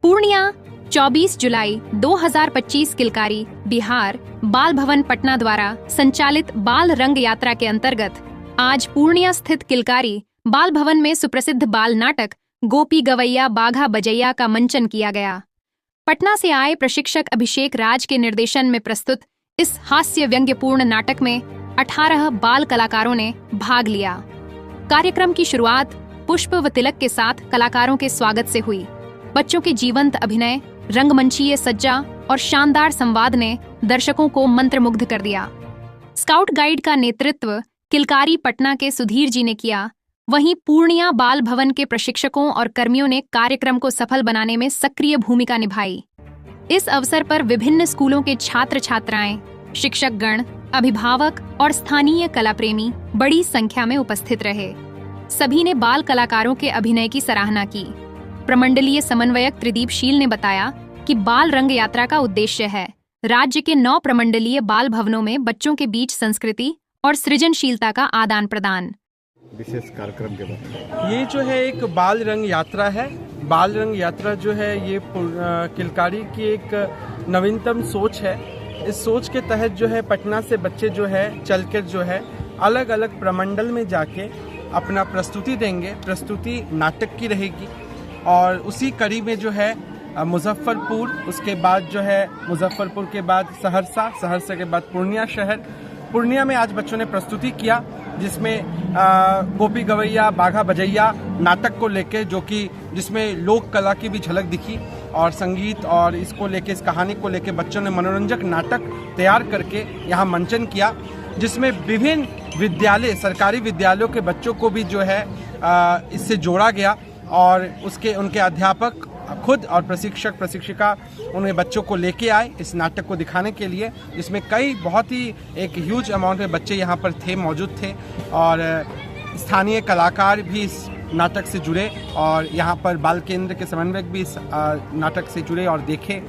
पूर्णिया 24 जुलाई 2025 किलकारी बिहार बाल भवन पटना द्वारा संचालित बाल रंग यात्रा के अंतर्गत आज पूर्णिया स्थित किलकारी बाल भवन में सुप्रसिद्ध बाल नाटक गोपी गवैया बाघा बजैया का मंचन किया गया। पटना से आए प्रशिक्षक अभिषेक राज के निर्देशन में प्रस्तुत इस हास्य व्यंग्यपूर्ण नाटक में 18 बाल कलाकारों ने भाग लिया। कार्यक्रम की शुरुआत पुष्प व तिलक के साथ कलाकारों के स्वागत से हुई। बच्चों के जीवंत अभिनय, रंगमंचीय सज्जा और शानदार संवाद ने दर्शकों को मंत्रमुग्ध कर दिया। स्काउट गाइड का नेतृत्व किलकारी पटना के सुधीर जी ने किया। वहीं पूर्णिया बाल भवन के प्रशिक्षकों और कर्मियों ने कार्यक्रम को सफल बनाने में सक्रिय भूमिका निभाई। इस अवसर पर विभिन्न स्कूलों के छात्र छात्राएं, शिक्षकगण, अभिभावक और स्थानीय कला प्रेमी बड़ी संख्या में उपस्थित रहे। सभी ने बाल कलाकारों के अभिनय की सराहना की। प्रमंडलीय समन्वयक त्रिदीप शील ने बताया कि बाल रंग यात्रा का उद्देश्य है राज्य के 9 प्रमंडलीय बाल भवनों में बच्चों के बीच संस्कृति और सृजनशीलता का आदान प्रदान। विशेष कार्यक्रम के बाद ये जो है एक बाल रंग यात्रा है। बाल रंग यात्रा जो है ये किलकारी की एक नवीनतम सोच है। इस सोच के तहत जो है पटना से बच्चे जो है चलकर जो है अलग अलग प्रमंडल में जाके अपना प्रस्तुति देंगे। प्रस्तुति नाटक की रहेगी और उसी कड़ी में जो है मुजफ्फरपुर, उसके बाद जो है मुजफ्फरपुर के बाद सहरसा, सहरसा के बाद पूर्णिया शहर। पूर्णिया में आज बच्चों ने प्रस्तुति किया जिसमें गोपी गवैया बाघा बजैया नाटक को लेके जिसमें लोक कला की भी झलक दिखी और संगीत और इसको लेके, इस कहानी को लेके बच्चों ने मनोरंजक नाटक तैयार करके यहाँ मंचन किया, जिसमें विभिन्न विद्यालय, सरकारी विद्यालयों के बच्चों को भी जो है इससे जोड़ा गया और उनके अध्यापक खुद और प्रशिक्षक प्रशिक्षिका उन्हें बच्चों को लेके आए इस नाटक को दिखाने के लिए, जिसमें कई बहुत ही एक ह्यूज अमाउंट में बच्चे यहाँ पर मौजूद थे और स्थानीय कलाकार भी इस नाटक से जुड़े और यहाँ पर बाल केंद्र के समन्वयक भी इस नाटक से जुड़े और देखे।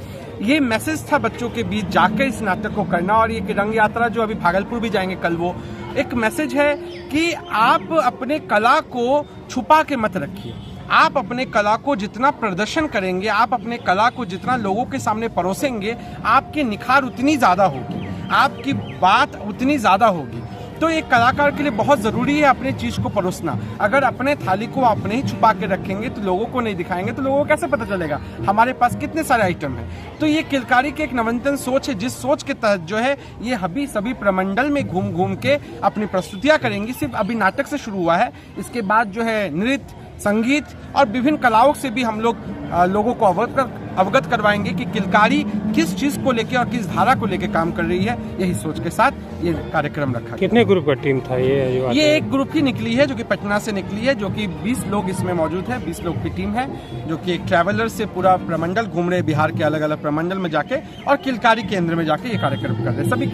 ये मैसेज था बच्चों के बीच जाकर इस नाटक को करना। और ये रंग यात्रा जो अभी भागलपुर भी जाएंगे कल, वो एक मैसेज है कि आप अपने कला को छुपा के मत रखिए। आप अपने कला को जितना प्रदर्शन करेंगे, आप अपने कला को जितना लोगों के सामने परोसेंगे, आपकी निखार उतनी ज़्यादा होगी, आपकी बात उतनी ज़्यादा होगी। तो एक कलाकार के लिए बहुत ज़रूरी है अपनी चीज़ को परोसना। अगर अपने थाली को अपने ही छुपा के रखेंगे तो लोगों को नहीं दिखाएंगे तो लोगों को कैसे पता चलेगा हमारे पास कितने सारे आइटम हैं। तो ये किलकारी की एक नवीनतम सोच है, जिस सोच के तहत जो है ये सभी प्रमंडल में घूम घूम के अपनी प्रस्तुतियाँ करेंगी। सिर्फ अभी नाटक से शुरू हुआ है, इसके बाद जो है नृत्य, संगीत और विभिन्न कलाओं से भी हम लोगों को अवगत करवाएंगे कि किलकारी किस चीज़ को लेकर और किस धारा को लेकर काम कर रही है। यही सोच के साथ ये कार्यक्रम रखा। कितने ग्रुप का टीम था ये एक ग्रुप ही निकली है जो कि पटना से निकली है, जो कि 20 लोग इसमें मौजूद है। 20 लोग की टीम है जो कि एक ट्रैवलर से पूरा प्रमंडल घूम रहे, बिहार के अलग अलग प्रमंडल में जाके और किलकारी केंद्र में जाके ये कार्यक्रम कर रहे हैं। सभी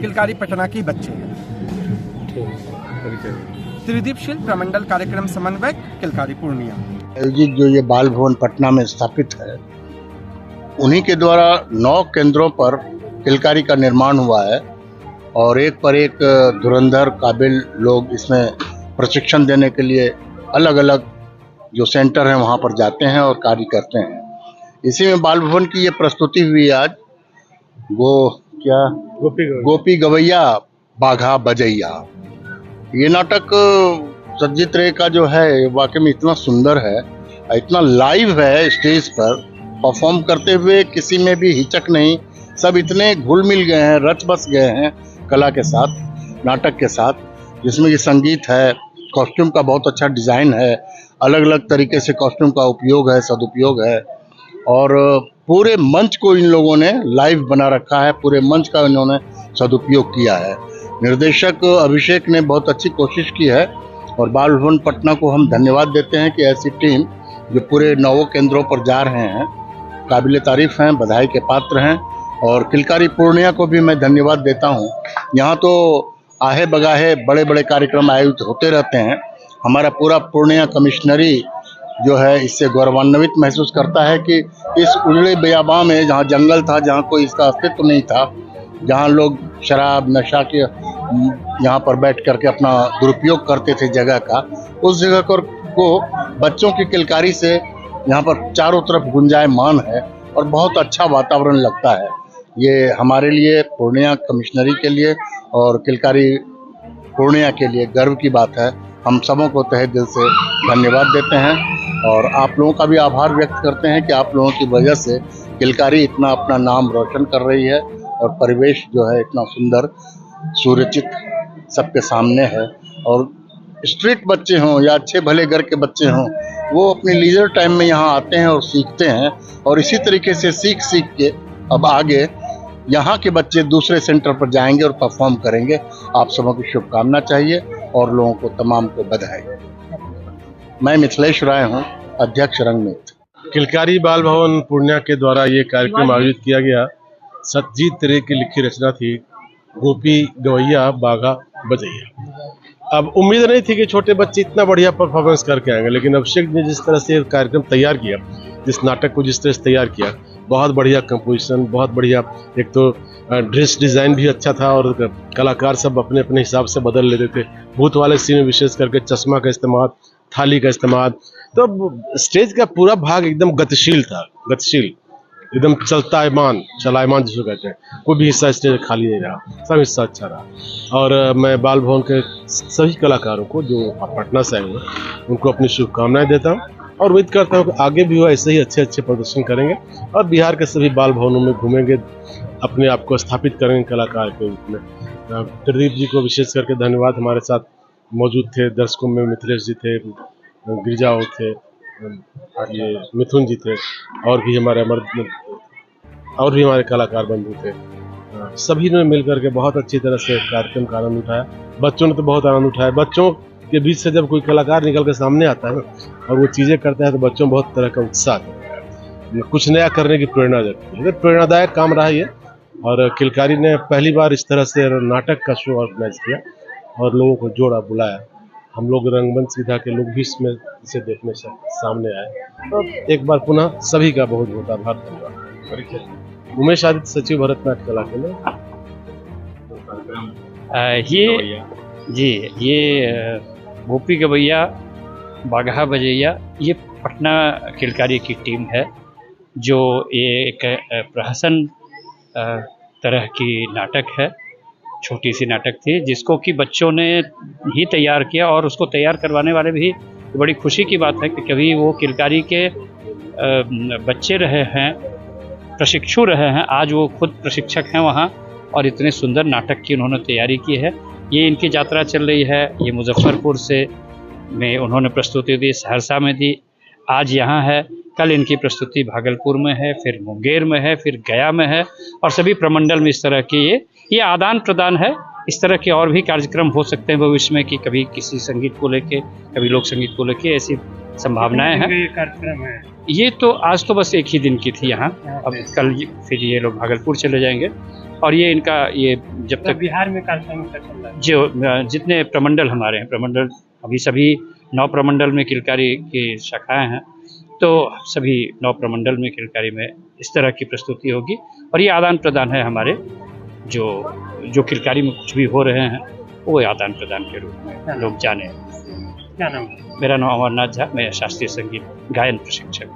किलकारी पटना के बच्चे हैं। त्रिदीप शील, प्रमंडल कार्यक्रम समन्वयक, किलकारी पूर्णिया। आयोजित जो ये बाल भवन पटना में स्थापित है, उन्हीं के द्वारा 9 केंद्रों पर किलकारी का निर्माण हुआ है और एक पर एक धुरंधर काबिल लोग इसमें प्रशिक्षण देने के लिए अलग अलग जो सेंटर हैं वहाँ पर जाते हैं और कार्य करते हैं। इसी में बाल भवन की ये प्रस्तुति हुई आज गोपी गवैया बाघा बजैया। ये नाटक सज्जित रे का जो है वाकई में इतना सुंदर है, इतना लाइव है, स्टेज पर परफॉर्म करते हुए किसी में भी हिचक नहीं। सब इतने घुल मिल गए हैं, रच बस गए हैं कला के साथ, नाटक के साथ, जिसमें कि संगीत है, कॉस्ट्यूम का बहुत अच्छा डिज़ाइन है, अलग अलग तरीके से कॉस्ट्यूम का उपयोग है, सदुपयोग है और पूरे मंच को इन लोगों ने लाइव बना रखा है, पूरे मंच का इन्होंने सदुपयोग किया है। निर्देशक अभिषेक ने बहुत अच्छी कोशिश की है और बाल भवन पटना को हम धन्यवाद देते हैं कि ऐसी टीम जो पूरे 9 केंद्रों पर जा रहे हैं काबिल तारीफ हैं, बधाई के पात्र हैं। और किलकारी पूर्णिया को भी मैं धन्यवाद देता हूं। यहाँ तो आहे बगाहे बड़े बड़े कार्यक्रम आयोजित होते रहते हैं। हमारा पूरा पूर्णिया कमिश्नरी जो है इससे गौरवान्वित महसूस करता है कि इस उजड़े बियाबां में जहाँ जंगल था, जहाँ कोई इसका अस्तित्व नहीं था, जहाँ लोग शराब नशा के यहाँ पर बैठ करके अपना दुरुपयोग करते थे जगह का, उस जगह को बच्चों की किलकारी से यहाँ पर चारों तरफ गुंजायमान है और बहुत अच्छा वातावरण लगता है। ये हमारे लिए, पूर्णिया कमिश्नरी के लिए और किलकारी पूर्णिया के लिए गर्व की बात है। हम सबों को तहे दिल से धन्यवाद देते हैं और आप लोगों का भी आभार व्यक्त करते हैं कि आप लोगों की वजह से किलकारी इतना अपना नाम रोशन कर रही है और परिवेश जो है इतना सुंदर सूर्यचित सबके सामने है। और स्ट्रीट बच्चे हों या अच्छे भले घर के बच्चे हों, वो अपने लीजर टाइम में यहाँ आते हैं और सीखते हैं और इसी तरीके से सीख के अब आगे यहाँ के बच्चे दूसरे सेंटर पर जाएंगे और परफॉर्म करेंगे। आप सबों की शुभकामना चाहिए और लोगों को तमाम को बधाई। मैं मिथिलेश राय हूँ, अध्यक्ष रंगमीत। किलकारी बाल भवन पूर्णिया के द्वारा ये कार्यक्रम आयोजित किया गया। सत्यजीत रे की लिखी रचना थी गोपी गवैया बाघा बजैया। अब उम्मीद नहीं थी कि छोटे बच्चे इतना बढ़िया परफॉर्मेंस करके आएंगे, लेकिन अभिषेक ने जिस तरह से कार्यक्रम तैयार किया, जिस नाटक को जिस तरह से तैयार किया, बहुत बढ़िया कंपोजिशन, बहुत बढ़िया। एक तो ड्रेस डिज़ाइन भी अच्छा था और कलाकार सब अपने अपने हिसाब से बदल लेते थे। भूत वाले सीन में विशेष करके चश्मा का इस्तेमाल, थाली का इस्तेमाल, तो स्टेज का पूरा भाग एकदम गतिशील था, गतिशील, एकदम चलायमान जिसको कहते हैं। कोई भी हिस्सा स्टेज खाली नहीं रहा, सब हिस्सा अच्छा रहा। और मैं बाल भवन के सभी कलाकारों को जो पटना से आए हुए उनको अपनी शुभकामनाएं देता हूँ और उम्मीद करता हूँ कि आगे भी वो ऐसे ही अच्छे अच्छे प्रदर्शन करेंगे और बिहार के सभी बाल भवनों में घूमेंगे, अपने आप को स्थापित करेंगे कलाकार के रूप में। प्रदीप जी को विशेष करके धन्यवाद, हमारे साथ मौजूद थे। दर्शकों में मिथिलेश जी थे, गिरिजा थे, ये मिथुन जी थे और भी हमारे कलाकार बंधु थे। सभी ने मिलकर के बहुत अच्छी तरह से कार्यक्रम का आनंद उठाया। बच्चों ने तो बहुत आनंद उठाया। बच्चों के बीच से जब कोई कलाकार निकल के सामने आता है ना और वो चीज़ें करता है तो बच्चों में बहुत तरह का उत्साह है, कुछ नया करने की प्रेरणा जगती है। प्रेरणादायक काम रहा ये। और किलकारी ने पहली बार इस तरह से नाटक का शो ऑर्गेनाइज किया और लोगों को जोड़ा, बुलाया। हम लोग रंगमंच विधा के लोग भी इसमें इसे देखने से सामने आए। तो एक बार पुनः सभी का बहुत बहुत आभार, धन्यवाद। उमेश आदित्य, सचिव भरतनाट्य कला केंद्र। ये गोपी गवैया बाघा बजैया ये पटना किलकारी की टीम है, जो ये एक प्रहसन तरह की नाटक है, छोटी सी नाटक थी जिसको कि बच्चों ने ही तैयार किया और उसको तैयार करवाने वाले भी बड़ी खुशी की बात है कि कभी वो किलकारी के बच्चे रहे हैं, प्रशिक्षु रहे हैं, आज वो खुद प्रशिक्षक हैं वहाँ और इतने सुंदर नाटक की उन्होंने तैयारी की है। ये इनकी यात्रा चल रही है। ये मुजफ्फरपुर से में उन्होंने प्रस्तुति दी, सहरसा में दी, आज यहाँ है। कल इनकी प्रस्तुति भागलपुर में है, फिर मुंगेर में है, फिर गया में है और सभी प्रमंडल में इस तरह की ये आदान प्रदान है। इस तरह के और भी कार्यक्रम हो सकते हैं भविष्य में कि कभी किसी संगीत को लेके, कभी लोक संगीत को लेके, ऐसी संभावनाएं हैं। कार्यक्रम है ये तो आज तो बस एक ही दिन की थी यहाँ, अब कल फिर ये लोग भागलपुर चले जाएंगे और ये इनका ये जब तक बिहार में कार्यक्रम चल रहा है, जो जितने प्रमंडल हमारे हैं, प्रमंडल अभी सभी 9 प्रमंडल में किलकारी की शाखाएं हैं, तो सभी 9 प्रमंडल में किलकारी में इस तरह की प्रस्तुति होगी और ये आदान प्रदान है हमारे जो किलकारी में कुछ भी हो रहे हैं वो आदान प्रदान के रूप में लोग जाने। क्या नाम है? मेरा नाम अमरनाथ झा, मैं शास्त्रीय संगीत गायन प्रशिक्षक।